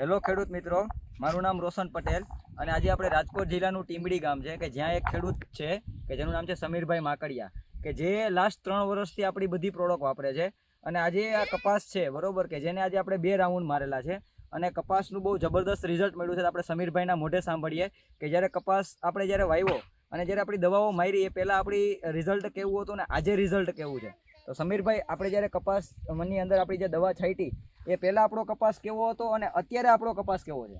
Hello ખેડૂત મિત્રો, મારું નામ રોશન પટેલ અને આજે આપણે રાજકોટ જિલ્લાનું ટીંબડી ગામ છે કે જ્યાં એક ખેડૂત છે કે જેનું નામ છે સમીરભાઈ માકડિયા, કે જે લાસ્ટ 3 વર્ષથી આપણી બધી પ્રોડક્ટ વાપરે છે. અને આજે આ કપાસ છે બરોબર, કે જેને આજે આપણે 2 રાઉન્ડ મારેલા છે અને કપાસનું બહુ જબરદસ્ત રિઝલ્ટ મળ્યું છે. આપણે સમીરભાઈના મોઢે સાંભળીએ કે જ્યારે કપાસ આપણે જ્યારે વાવ્યો અને જ્યારે આપણી દવાઓ મારી એ પહેલાં આપણી રિઝલ્ટ કેવું હતું ને આજે રિઝલ્ટ કેવું છે. તો સમીરભાઈ, આપણે જ્યારે કપાસ મની અંદર આપણી જે દવા છાંટી એ પહેલા આપણો કપાસ કેવો હતો અને અત્યારે આપણો કપાસ કેવો છે?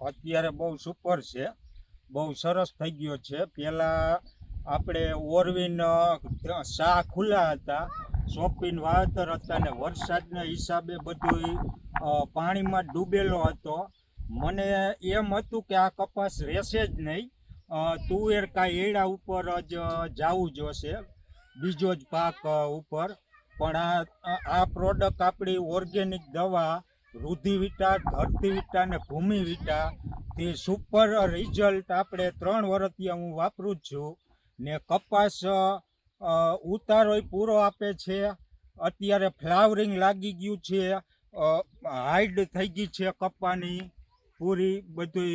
અત્યારે બહુ સુપર છે, બહુ સરસ થઈ ગયો છે. પહેલાં આપણે ઓરવીન સા ખુલ્લા હતા, સોંપીને વાવેતર હતા ને વરસાદના હિસાબે બધું પાણીમાં ડૂબેલો હતો. મને એમ હતું કે આ કપાસ રહેશે જ નહીં, તુવેર કાંઈ એડા ઉપર જ જવું જોશે, બીજો જ પાક ઉપર. પણ આ પ્રોડક્ટ આપણી ઓર્ગેનિક દવા રુધિવિટા, ધરતીવિટા ને ભૂમિવિટા તે સુપર રિઝલ્ટ આપણે 3 વર્ષથી હું વાપરું જ છું ને કપાસ ઉતારોય પૂરો આપે છે. અત્યારે ફ્લાવરિંગ લાગી ગયું છે, હાઈડ થઈ ગઈ છે કપાની પૂરી, બધું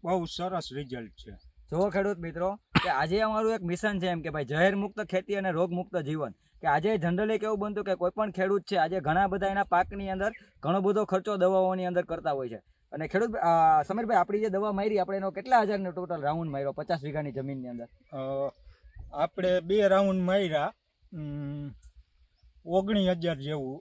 બહુ સરસ રિઝલ્ટ છે. જો ખેડૂત મિત્રો, કે આજે અમારું એક મિશન છે એમ કે ભાઈ ઝેર મુક્ત ખેતી અને રોગ મુક્ત જીવન. કે આજે જનરલી કેવું બનતું કે કોઈ પણ ખેડૂત છે આજે ઘણા બધા એના પાકની અંદર ઘણો બધો ખર્ચો દવાઓની અંદર કરતા હોય છે. અને ખેડૂત સમીરભાઈ, આપણી જે દવા મારી આપણે એનો કેટલા હજારનો ટોટલ રાઉન્ડ માર્યો 50 વીઘાની જમીનની અંદર? આપણે 2 રાઉન્ડ માર્યા, 19,000 જેવું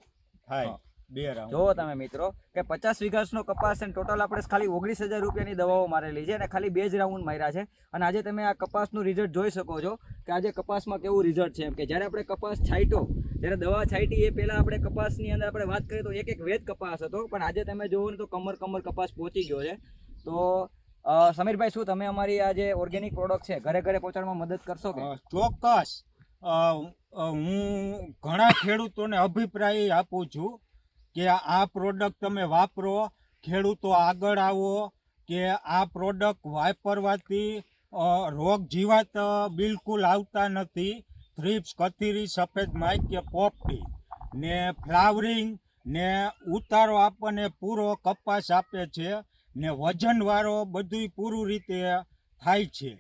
થાય. 2 રાઉન્ડ જો તમે મિત્રો કે 50 વીઘાનો કપાસ છે, ટોટલ આપણે ખાલી 19,000 રૂપિયાની દવાઓ મારેલી છે અને ખાલી 2 જ રાઉન્ડ માર્યા છે. અને આજે તમે આ કપાસનું રિઝલ્ટ જોઈ શકો છો કે આજે કપાસમાં કેવું રિઝલ્ટ છે. એમ કે જ્યારે આપણે કપાસ છાંટ્યો, જ્યારે દવા છાંટી એ પહેલાં આપણે કપાસની અંદર આપણે વાત કરીએ તો એક વેદ કપાસ હતો, પણ આજે તમે જોવો ને તો કમર કપાસ પહોંચી ગયો છે. તો સમીરભાઈ, શું તમે અમારી આ જે ઓર્ગેનિક પ્રોડક્ટ છે ઘરે ઘરે પહોંચાડવામાં મદદ કરશો કે? ચોક્કસ. હું ઘણા ખેડૂતોને અભિપ્રાય આપું છું કે આ પ્રોડક્ટ તમે વાપરો, ખેડૂતો આગળ આવો. કે આ પ્રોડક્ટ વાપરવાથી રોગ જીવાત બિલકુલ આવતા નથી. થ્રિપ્સ, કથીરી, સફેદ માઈ કે પોપટી ને ફ્લાવરિંગ ને ઉતારો આપણને પૂરો કપાસ આપે છે ને વજનવાળો બધું પૂરું રીતે થાય છે.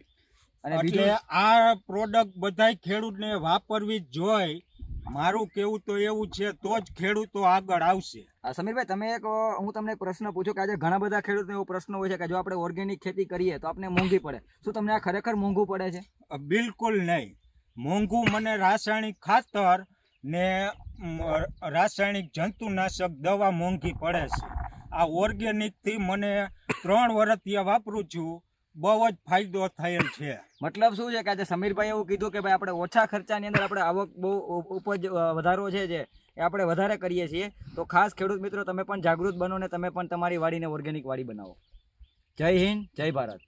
એટલે આ પ્રોડક્ટ બધાય ખેડૂતને વાપરવી જ જોઈએ. મારું કેવું તો એવું છે, તો જ ખેડૂતો આગળ આવશે. સમીરભાઈ, તમે હું તમને એક પ્રશ્ન પૂછું કે આજે ઘણા બધા ખેડૂતને એવો પ્રશ્ન હોય છે કે જો આપણે ઓર્ગેનિક ખેતી કરીએ તો આપણે મોંઘી પડે. શું તમને આ ખરેખર મોંઘું પડે છે? બિલકુલ નહીં મોંઘું. મને રાસાયણિક ખાતર ને રાસાયણિક જંતુનાશક દવા મોંઘી પડે છે. આ ઓર્ગેનિકથી મને 3 વર્ષથી વાપરું છું, બહુ જ ફાયદો થયેલ છે. મતલબ શું છે કે આજે સમીરભાઈ એવું કીધું કે ભાઈ આપણે ઓછા ખર્ચાની અંદર આપણે આવક બહુ ઉપજ વધારો છે જે એ આપણે વધારે કરીએ છીએ. તો ખાસ ખેડૂત મિત્રો, તમે પણ જાગૃત બનો ને તમે પણ તમારી વાડીને ઓર્ગેનિક વાડી બનાવો. જય હિન્દ, જય ભારત.